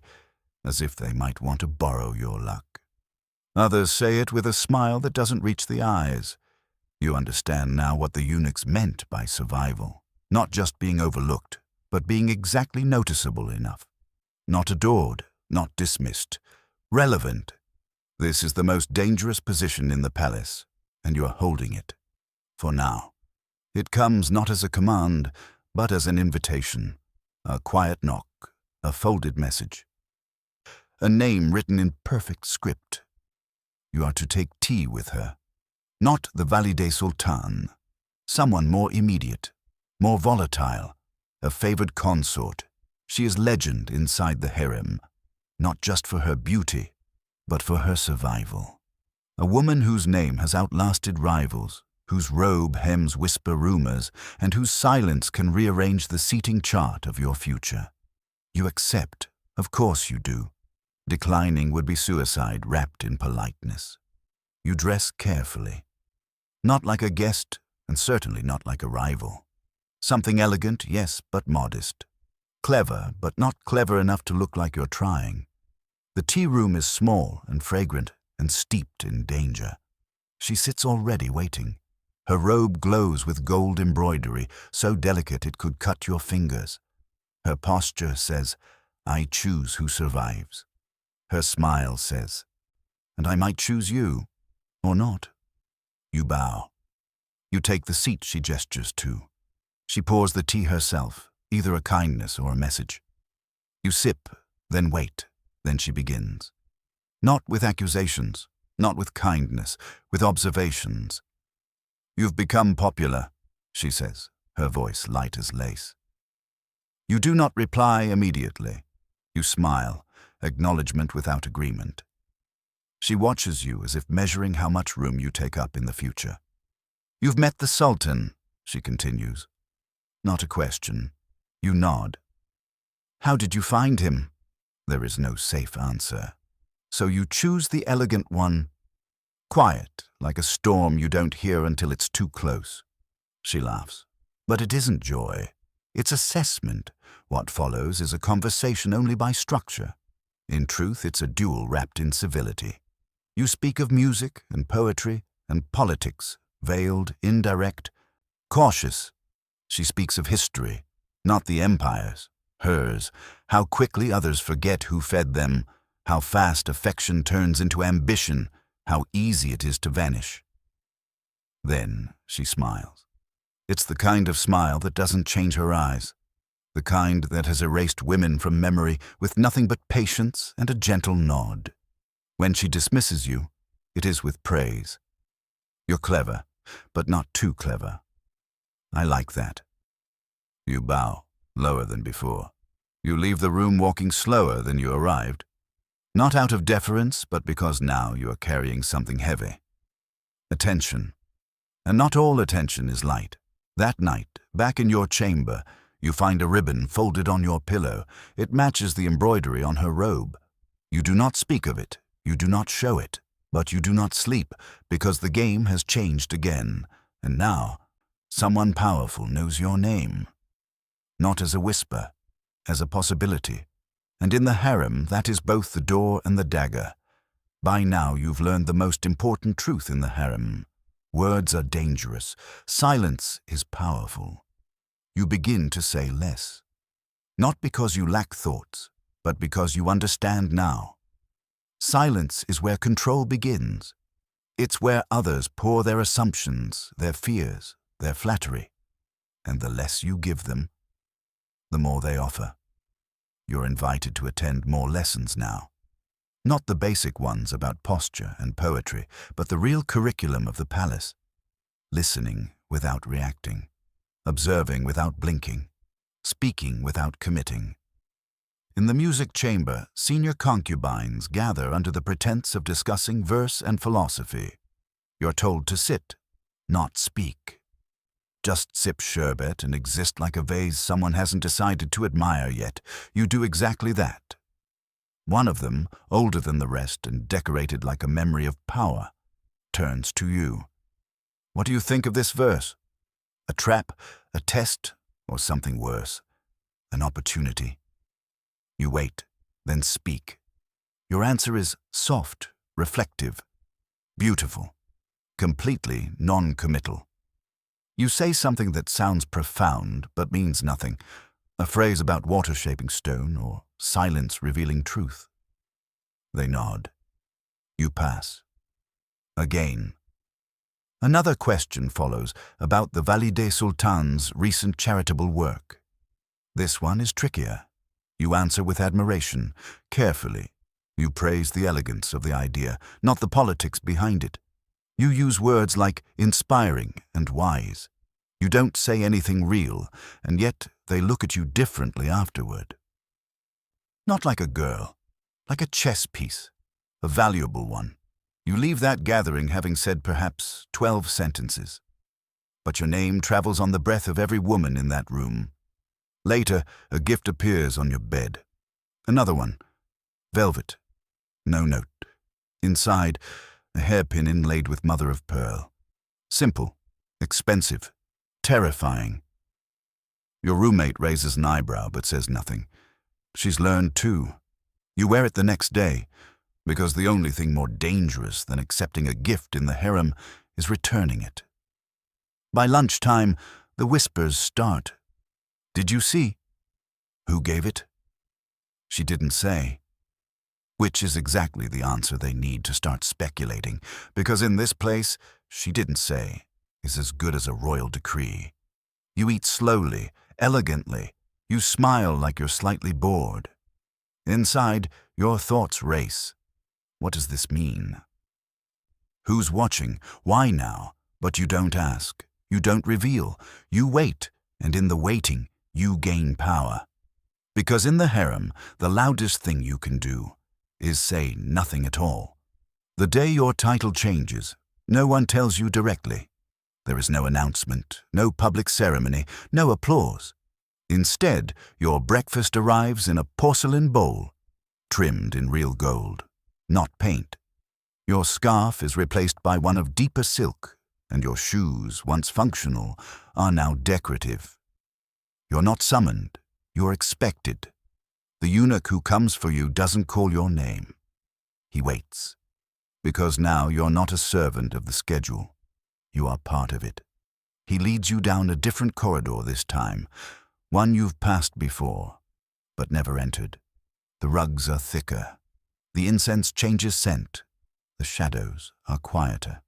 as if they might want to borrow your luck. Others say it with a smile that doesn't reach the eyes. You understand now what the eunuchs meant by survival. Not just being overlooked, but being exactly noticeable enough. Not adored, not dismissed. Relevant. This is the most dangerous position in the palace, and you are holding it. For now. It comes not as a command, but as an invitation. A quiet knock, a folded message. A name written in perfect script. You are to take tea with her. Not the Valide Sultan. Someone more immediate, more volatile. A favored consort. She is legend inside the harem. Not just for her beauty, but for her survival. A woman whose name has outlasted rivals, whose robe hems whisper rumors, and whose silence can rearrange the seating chart of your future. You accept, of course you do. Declining would be suicide wrapped in politeness. You dress carefully. Not like a guest, and certainly not like a rival. Something elegant, yes, but modest. Clever, but not clever enough to look like you're trying. The tea room is small and fragrant and steeped in danger. She sits already waiting. Her robe glows with gold embroidery, so delicate it could cut your fingers. Her posture says, I choose who survives. Her smile says, and I might choose you, or not. You bow. You take the seat she gestures to. She pours the tea herself, either a kindness or a message. You sip, then wait, then she begins. Not with accusations, not with kindness, with observations. You've become popular, she says, her voice light as lace. You do not reply immediately. You smile, acknowledgement without agreement. She watches you as if measuring how much room you take up in the future. You've met the Sultan, she continues. Not a question. You nod. How did you find him? There is no safe answer. So you choose the elegant one. Quiet, like a storm you don't hear until it's too close. She laughs. But it isn't joy. It's assessment. What follows is a conversation only by structure. In truth, it's a duel wrapped in civility. You speak of music and poetry and politics, veiled, indirect, cautious. She speaks of history, not the empire's, hers, how quickly others forget who fed them, how fast affection turns into ambition, how easy it is to vanish. Then she smiles. It's the kind of smile that doesn't change her eyes, the kind that has erased women from memory with nothing but patience and a gentle nod. When she dismisses you, it is with praise. You're clever, but not too clever. I like that. You bow, lower than before. You leave the room walking slower than you arrived. Not out of deference, but because now you are carrying something heavy. Attention. And not all attention is light. That night, back in your chamber, you find a ribbon folded on your pillow. It matches the embroidery on her robe. You do not speak of it. You do not show it. But you do not sleep, because the game has changed again. And now, someone powerful knows your name. Not as a whisper, as a possibility. And in the harem, that is both the door and the dagger. By now you've learned the most important truth in the harem. Words are dangerous. Silence is powerful. You begin to say less. Not because you lack thoughts, but because you understand now. Silence is where control begins. It's where others pour their assumptions, their fears, their flattery. And the less you give them, the more they offer. You're invited to attend more lessons now. Not the basic ones about posture and poetry, but the real curriculum of the palace. Listening without reacting, observing without blinking, speaking without committing. In the music chamber, senior concubines gather under the pretense of discussing verse and philosophy. You're told to sit, not speak. Just sip sherbet and exist like a vase someone hasn't decided to admire yet. You do exactly that. One of them, older than the rest and decorated like a memory of power, turns to you. What do you think of this verse? A trap, a test, or something worse? An opportunity? You wait, then speak. Your answer is soft, reflective, beautiful, completely non-committal. You say something that sounds profound but means nothing, a phrase about water shaping stone or silence revealing truth. They nod. You pass. Again. Another question follows about the Valide Sultan's recent charitable work. This one is trickier. You answer with admiration, carefully. You praise the elegance of the idea, not the politics behind it. You use words like inspiring and wise. You don't say anything real, and yet they look at you differently afterward. Not like a girl, like a chess piece, a valuable one. You leave that gathering having said perhaps 12 sentences. But your name travels on the breath of every woman in that room. Later, a gift appears on your bed. Another one. Velvet. No note. Inside, a hairpin inlaid with mother of pearl. Simple, expensive, terrifying. Your roommate raises an eyebrow but says nothing. She's learned too. You wear it the next day, because the only thing more dangerous than accepting a gift in the harem is returning it. By lunchtime, the whispers start. Did you see? Who gave it? She didn't say. Which is exactly the answer they need to start speculating, because in this place, she didn't say, is as good as a royal decree. You eat slowly, elegantly. You smile like you're slightly bored. Inside, your thoughts race. What does this mean? Who's watching? Why now? But you don't ask. You don't reveal. You wait, and in the waiting, you gain power. Because in the harem, the loudest thing you can do is say nothing at all. The day your title changes, no one tells you directly. There is no announcement, no public ceremony, no applause. Instead, your breakfast arrives in a porcelain bowl, trimmed in real gold, not paint. Your scarf is replaced by one of deeper silk, and your shoes, once functional, are now decorative. You're not summoned, you're expected. The eunuch who comes for you doesn't call your name. He waits, because now you're not a servant of the schedule. You are part of it. He leads you down a different corridor this time, one you've passed before, but never entered. The rugs are thicker. The incense changes scent. The shadows are quieter.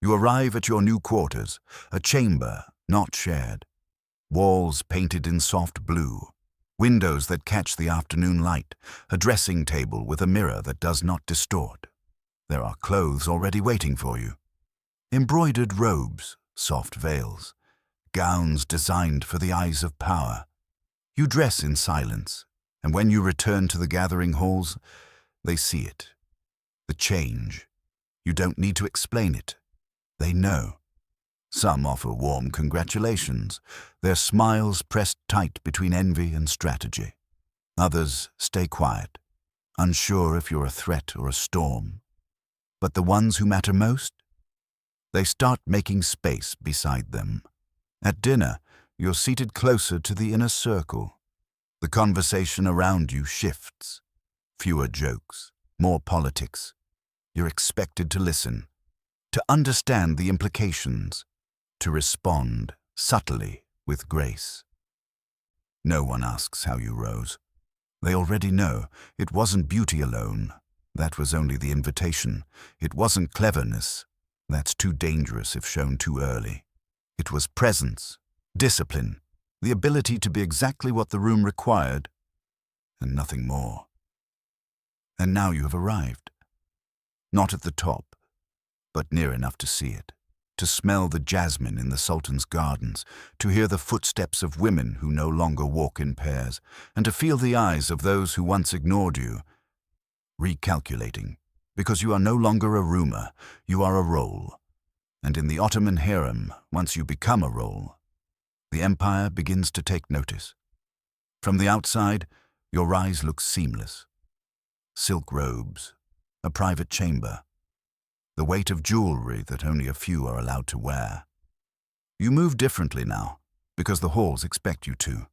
You arrive at your new quarters, a chamber not shared. Walls painted in soft blue. Windows that catch the afternoon light, a dressing table with a mirror that does not distort. There are clothes already waiting for you. Embroidered robes, soft veils, gowns designed for the eyes of power. You dress in silence, and when you return to the gathering halls, they see it. The change. You don't need to explain it. They know. Some offer warm congratulations, their smiles pressed tight between envy and strategy. Others stay quiet, unsure if you're a threat or a storm. But the ones who matter most? They start making space beside them. At dinner, you're seated closer to the inner circle. The conversation around you shifts. Fewer jokes, more politics. You're expected to listen, to understand the implications, to respond subtly with grace. No one asks how you rose. They already know it wasn't beauty alone. That was only the invitation. It wasn't cleverness. That's too dangerous if shown too early. It was presence, discipline, the ability to be exactly what the room required, and nothing more. And now you have arrived. Not at the top, but near enough to see it. To smell the jasmine in the Sultan's gardens, to hear the footsteps of women who no longer walk in pairs, and to feel the eyes of those who once ignored you. Recalculating, because you are no longer a rumor, you are a role. And in the Ottoman Harem, once you become a role, the empire begins to take notice. From the outside, your rise looks seamless. Silk robes, a private chamber, the weight of jewelry that only a few are allowed to wear. You move differently now, because the halls expect you to.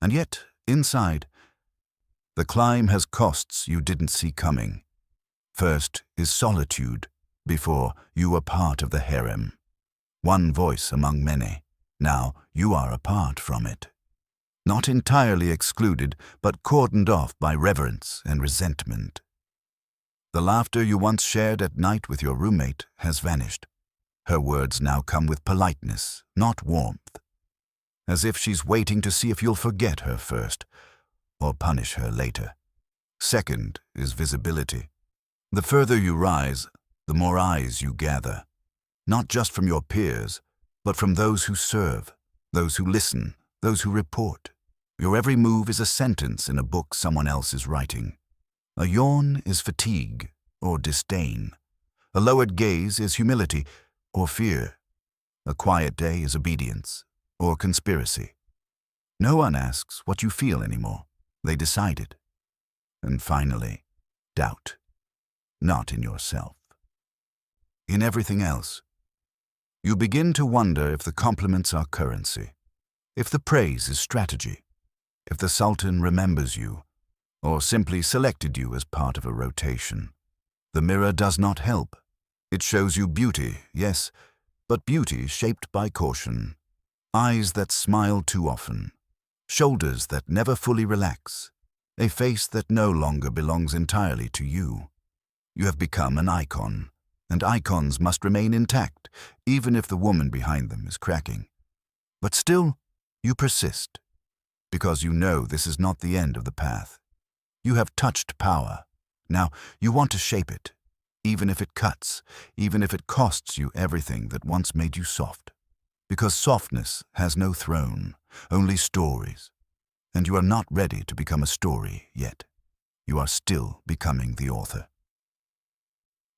And yet, inside, the climb has costs you didn't see coming. First is solitude, before you are part of the harem. one voice among many. Now you are apart from it. Not entirely excluded, but cordoned off by reverence and resentment. The laughter you once shared at night with your roommate has vanished. Her words now come with politeness, not warmth, as if she's waiting to see if you'll forget her first, or punish her later. Second is visibility. The further you rise, the more eyes you gather, not just from your peers, but from those who serve, those who listen, those who report. Your every move is a sentence in a book someone else is writing. A yawn is fatigue or disdain. A lowered gaze is humility or fear. A quiet day is obedience or conspiracy. No one asks what you feel anymore. They decide it. And finally, doubt. Not in yourself. In everything else. You begin to wonder if the compliments are currency, if the praise is strategy, if the Sultan remembers you, or simply selected you as part of a rotation. The mirror does not help. It shows you beauty, yes, but beauty shaped by caution. Eyes that smile too often, shoulders that never fully relax, a face that no longer belongs entirely to you. You have become an icon, and icons must remain intact, even if the woman behind them is cracking. But still, you persist, because you know this is not the end of the path. You have touched power. Now you want to shape it, even if it cuts, even if it costs you everything that once made you soft. Because softness has no throne, only stories. And you are not ready to become a story yet. You are still becoming the author.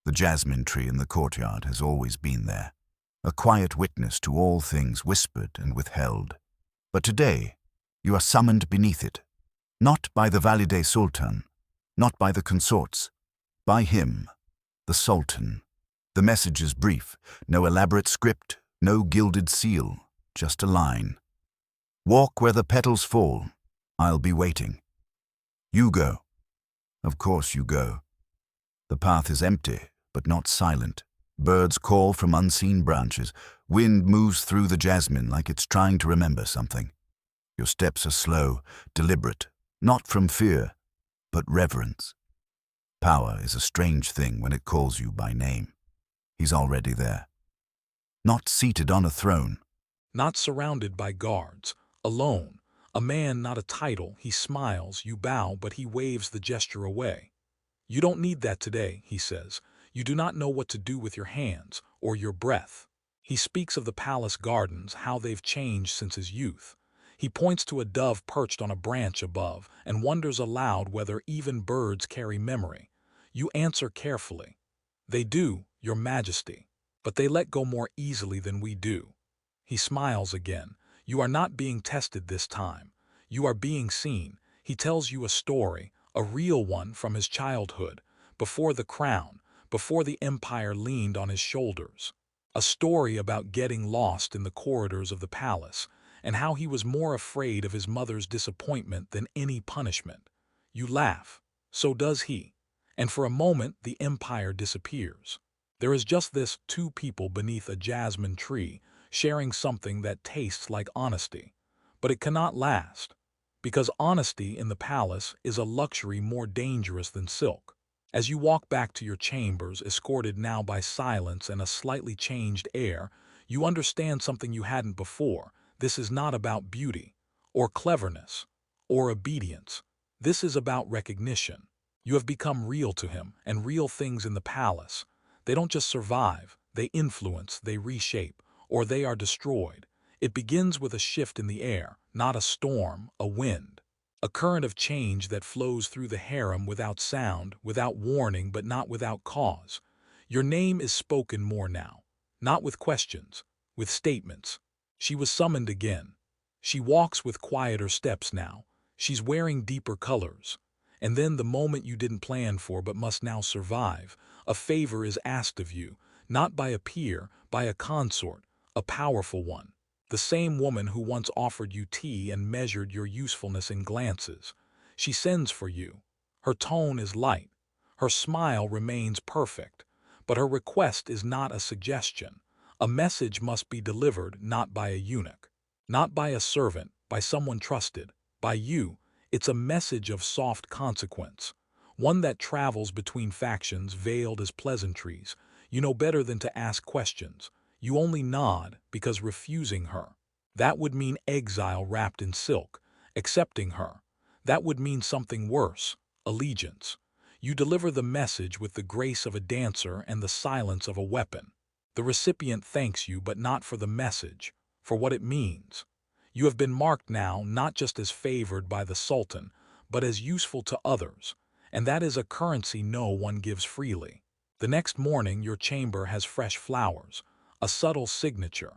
The jasmine tree in the courtyard has always been there, a quiet witness to all things whispered and withheld. But today, you are summoned beneath it, not by the Valide Sultan, not by the consorts, by him, the Sultan. The message is brief, no elaborate script, no gilded seal, just a line. Walk where the petals fall. I'll be waiting. You go. Of course you go. The path is empty, but not silent. Birds call from unseen branches. Wind moves through the jasmine like it's trying to remember something. Your steps are slow, deliberate, not from fear, but reverence. Power is a strange thing when it calls you by name. He's already there. Not seated on a throne. Not surrounded by guards. Alone. A man, not a title. He smiles, you bow, but he waves the gesture away. You don't need that today, he says. You do not know what to do with your hands or your breath. He speaks of the palace gardens, how they've changed since his youth. He points to a dove perched on a branch above and wonders aloud whether even birds carry memory. You answer carefully. They do, Your Majesty, but they let go more easily than we do. He smiles again. You are not being tested this time. You are being seen. He tells you a story, a real one from his childhood, before the crown, before the empire leaned on his shoulders. A story about getting lost in the corridors of the palace, and how he was more afraid of his mother's disappointment than any punishment. You laugh. So does he. And for a moment the empire disappears. There is just this two people beneath a jasmine tree, sharing something that tastes like honesty. But it cannot last, because honesty in the palace is a luxury more dangerous than silk. As you walk back to your chambers, escorted now by silence and a slightly changed air, you understand something you hadn't before. This is not about beauty, or cleverness, or obedience. This is about recognition. You have become real to him, and real things in the palace. They don't just survive, they influence, they reshape, or they are destroyed. It begins with a shift in the air, not a storm, a wind. A current of change that flows through the harem without sound, without warning, but not without cause. Your name is spoken more now, not with questions, with statements. She was summoned again. She walks with quieter steps now. She's wearing deeper colors. And then the moment you didn't plan for but must now survive, a favor is asked of you, not by a peer, by a consort, a powerful one. The same woman who once offered you tea and measured your usefulness in glances. She sends for you. Her tone is light. Her smile remains perfect. But her request is not a suggestion. A message must be delivered not by a eunuch, not by a servant, by someone trusted, by you. It's a message of soft consequence, one that travels between factions veiled as pleasantries. You know better than to ask questions. You only nod because refusing her, that would mean exile wrapped in silk. Accepting her, that would mean something worse, allegiance. You deliver the message with the grace of a dancer and the silence of a weapon. The recipient thanks you, but not for the message, for what it means. You have been marked now not just as favored by the Sultan, but as useful to others, and that is a currency no one gives freely. The next morning your chamber has fresh flowers, a subtle signature.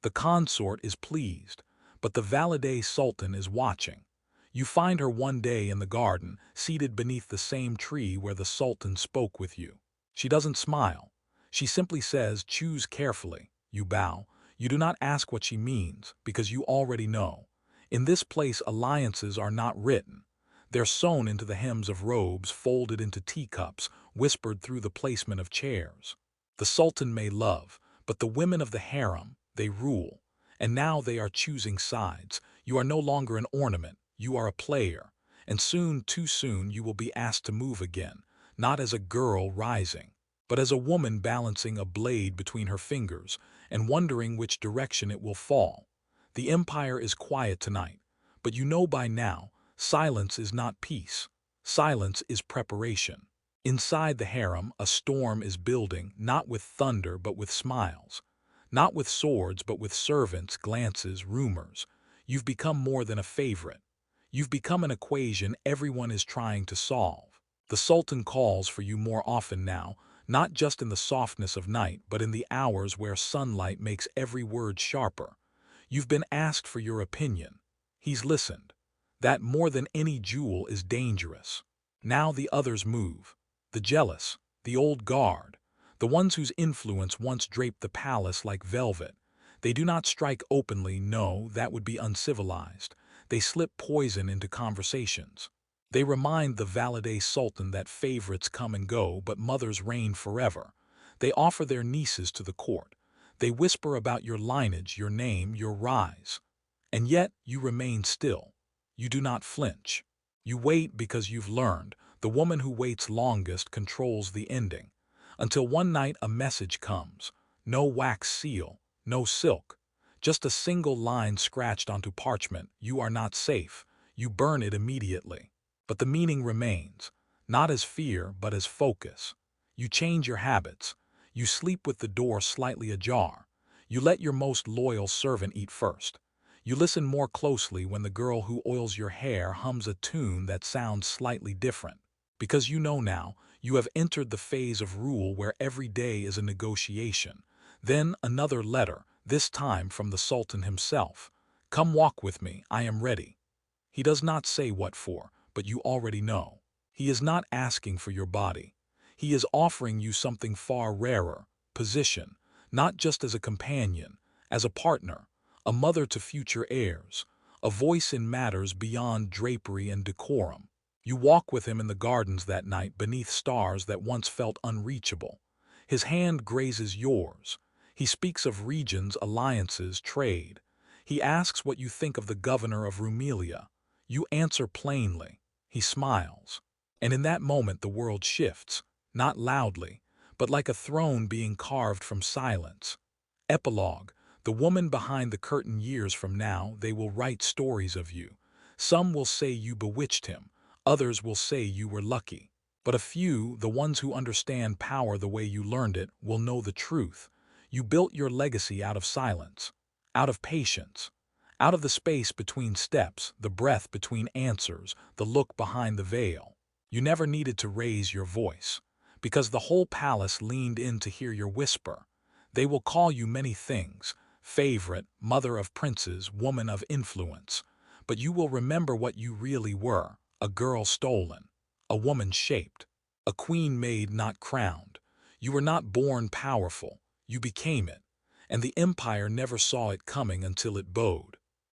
The consort is pleased, but the Valide Sultan is watching. You find her one day in the garden, seated beneath the same tree where the Sultan spoke with you. She doesn't smile. She simply says, "Choose carefully." You bow. You do not ask what she means, because you already know. In this place alliances are not written. They're sewn into the hems of robes, folded into teacups, whispered through the placement of chairs. The Sultan may love, but the women of the harem, they rule. And now they are choosing sides. You are no longer an ornament, you are a player. And soon, too soon, you will be asked to move again, not as a girl rising, but as a woman balancing a blade between her fingers and wondering which direction it will fall. The empire is quiet tonight, but you know by now, silence is not peace. Silence is preparation. Inside the harem, a storm is building, not with thunder but with smiles. Not with swords but with servants, glances, rumors. You've become more than a favorite. You've become an equation everyone is trying to solve. The Sultan calls for you more often now, not just in the softness of night, but in the hours where sunlight makes every word sharper. You've been asked for your opinion. He's listened. That more than any jewel is dangerous. Now the others move. The jealous, the old guard, the ones whose influence once draped the palace like velvet. They do not strike openly, no, that would be uncivilized. They slip poison into conversations. They remind the Valide Sultan that favorites come and go, but mothers reign forever. They offer their nieces to the court. They whisper about your lineage, your name, your rise. And yet you remain still. You do not flinch. You wait because you've learned. The woman who waits longest controls the ending. Until one night a message comes. No wax seal, no silk. Just a single line scratched onto parchment. You are not safe. You burn it immediately. But the meaning remains, not as fear, but as focus. You change your habits. You sleep with the door slightly ajar. You let your most loyal servant eat first. You listen more closely when the girl who oils your hair hums a tune that sounds slightly different. Because you know now, you have entered the phase of rule where every day is a negotiation. Then another letter, this time from the Sultan himself. "Come walk with me, I am ready." He does not say what for, but you already know. He is not asking for your body. He is offering you something far rarer, position, not just as a companion, as a partner, a mother to future heirs, a voice in matters beyond drapery and decorum. You walk with him in the gardens that night beneath stars that once felt unreachable. His hand grazes yours. He speaks of regions, alliances, trade. He asks what you think of the governor of Rumelia. You answer plainly. He smiles. And in that moment the world shifts, not loudly, but like a throne being carved from silence. Epilogue. The woman behind the curtain. Years from now, they will write stories of you. Some will say you bewitched him. Others will say you were lucky. But a few, the ones who understand power the way you learned it, will know the truth. You built your legacy out of silence, out of patience, out of the space between steps, the breath between answers, the look behind the veil. You never needed to raise your voice, because the whole palace leaned in to hear your whisper. They will call you many things: favorite, mother of princes, woman of influence. But you will remember what you really were: a girl stolen, a woman shaped, a queen made, not crowned. You were not born powerful, you became it, and the empire never saw it coming until it bowed.